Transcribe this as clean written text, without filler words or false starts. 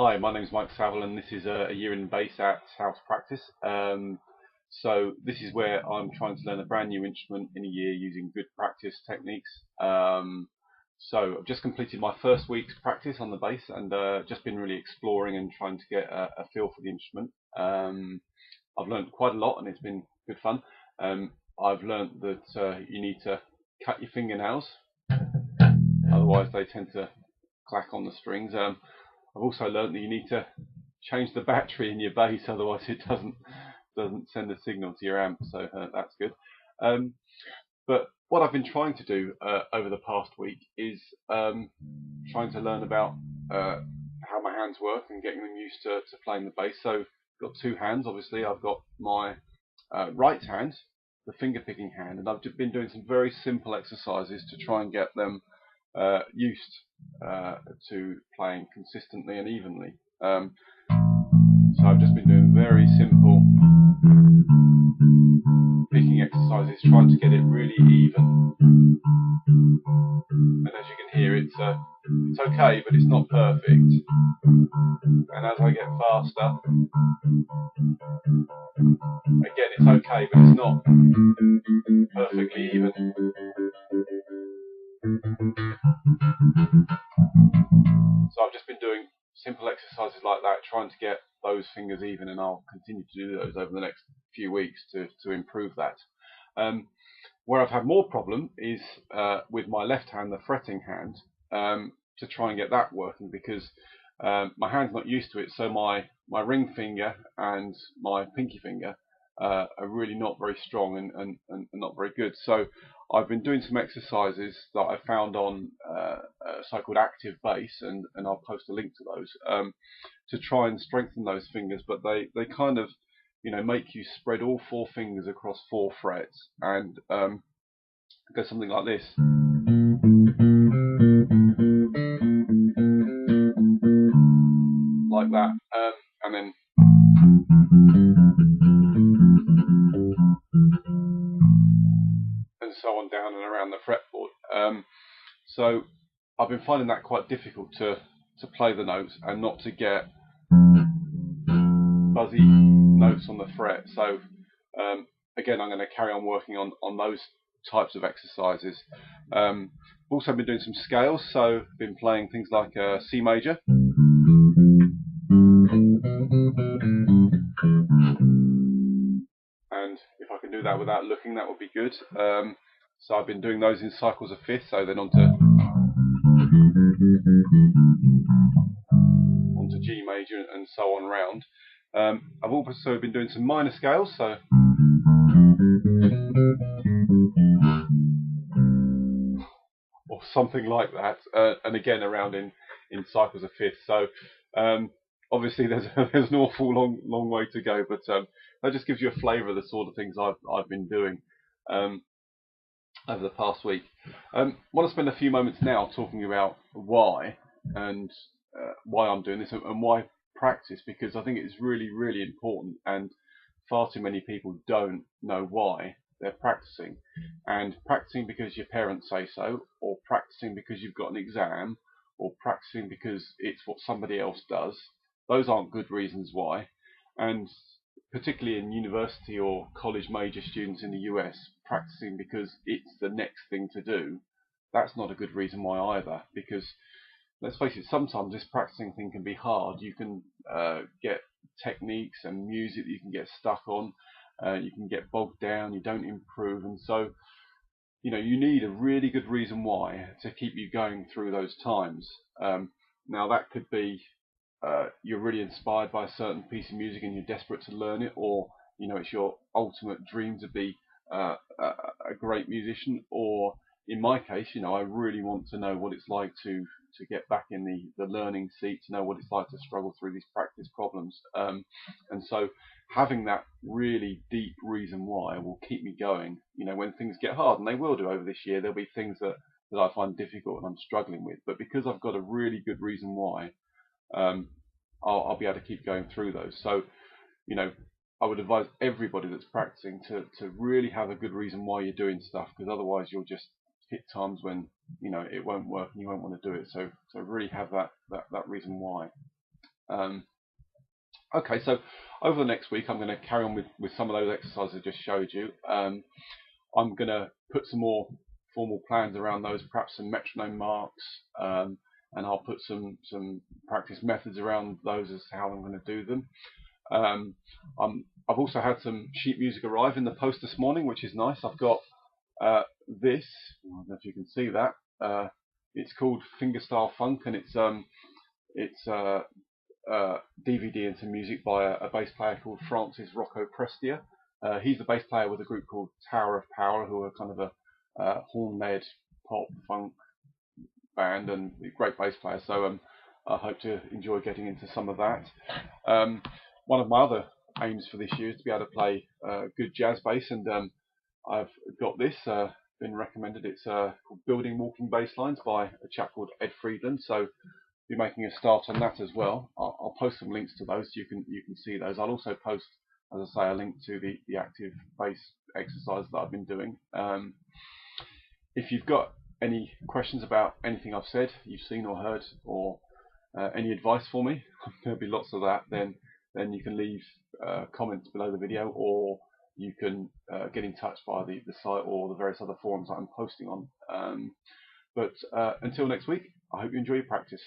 Hi, my name is Mike Saville, and this is a year in bass at House Practice. So this is where I'm trying to learn a brand new instrument in a year using good practice techniques. So I've just completed my first week's practice on the bass, and just been really exploring and trying to get a feel for the instrument. I've learned quite a lot, and it's been good fun. I've learned that you need to cut your fingernails, otherwise they tend to clack on the strings. I've also learned that you need to change the battery in your bass, otherwise it doesn't send a signal to your amp. So that's good. But what I've been trying to do over the past week is trying to learn about how my hands work and getting them used to playing the bass. So I've got two hands. Obviously, I've got my right hand, the finger picking hand, and I've just been doing some very simple exercises to try and get them used to playing consistently and evenly. So I've just been doing very simple picking exercises, trying to get it really even. And as you can hear, it's okay, but it's not perfect. And as I get faster, again, it's okay, but it's not perfectly even. So I've just been doing simple exercises like that, trying to get those fingers even, and I'll continue to do those over the next few weeks to improve that. Where I've had more problem is with my left hand, the fretting hand, to try and get that working, because my hand's not used to it. So my ring finger and my pinky finger are really not very strong and not very good. So I've been doing some exercises that I found on a site called Active Bass, and I'll post a link to those, to try and strengthen those fingers. But they kind of, make you spread all four fingers across 4 frets, and go something like this. Like that, and then and so on down and around the fretboard. So I've been finding that quite difficult to play the notes and not to get fuzzy notes on the fret. So again, I'm going to carry on working on those types of exercises. Also been doing some scales, so been playing things like C major, and if I can do that without looking, that would be good. So I've been doing those in cycles of fifths, so then onto G major and so on round. I've also been doing some minor scales, so or something like that, and again around in cycles of fifths. So obviously there's an awful long way to go, but that just gives you a flavour of the sort of things I've been doing over the past week. I want to spend a few moments now talking about why and why I'm doing this and why practice, because I think it's really important, and far too many people don't know why they're practicing. And practicing because your parents say so, or practicing because you've got an exam, or practicing because it's what somebody else does, those aren't good reasons why. And particularly in university or college major students in the US, practicing because it's the next thing to do, that's not a good reason why either, because let's face it, sometimes this practicing thing can be hard. You can get techniques and music that you can get stuck on, you can get bogged down, you don't improve, and so you need a really good reason why to keep you going through those times. Now that could be you're really inspired by a certain piece of music and you're desperate to learn it, or it's your ultimate dream to be a great musician, or in my case, I really want to know what it's like to get back in the learning seat, to know what it's like to struggle through these practice problems. And so having that really deep reason why will keep me going. When things get hard, and they will do over this year, there'll be things that I find difficult and I'm struggling with. But because I've got a really good reason why, I'll be able to keep going through those. So, I would advise everybody that's practicing to really have a good reason why you're doing stuff, because otherwise you'll just hit times when it won't work and you won't want to do it. So really have that reason why. Okay, so over the next week, I'm going to carry on with some of those exercises I just showed you. I'm going to put some more formal plans around those, perhaps some metronome marks, and I'll put some practice methods around those as to how I'm going to do them. I've also had some sheet music arrive in the post this morning, which is nice. I've got this. I don't know if you can see that. It's called Fingerstyle Funk, and it's DVD into music by a bass player called Francis Rocco Prestia. He's the bass player with a group called Tower of Power, who are kind of a horn-led pop funk band and a great bass player. So I hope to enjoy getting into some of that. One of my other aims for this year is to be able to play good jazz bass, and I've got this been recommended. It's called Building Walking Bass Lines by a chap called Ed Friedland. So be making a start on that as well. I'll post some links to those so you can see those. I'll also post, as I say, a link to the active bass exercise that I've been doing. If you've got any questions about anything I've said, you've seen or heard, or any advice for me, there'll be lots of that. Then you can leave comments below the video, or you can get in touch via the site or the various other forums that I'm posting on. But until next week, I hope you enjoy your practice.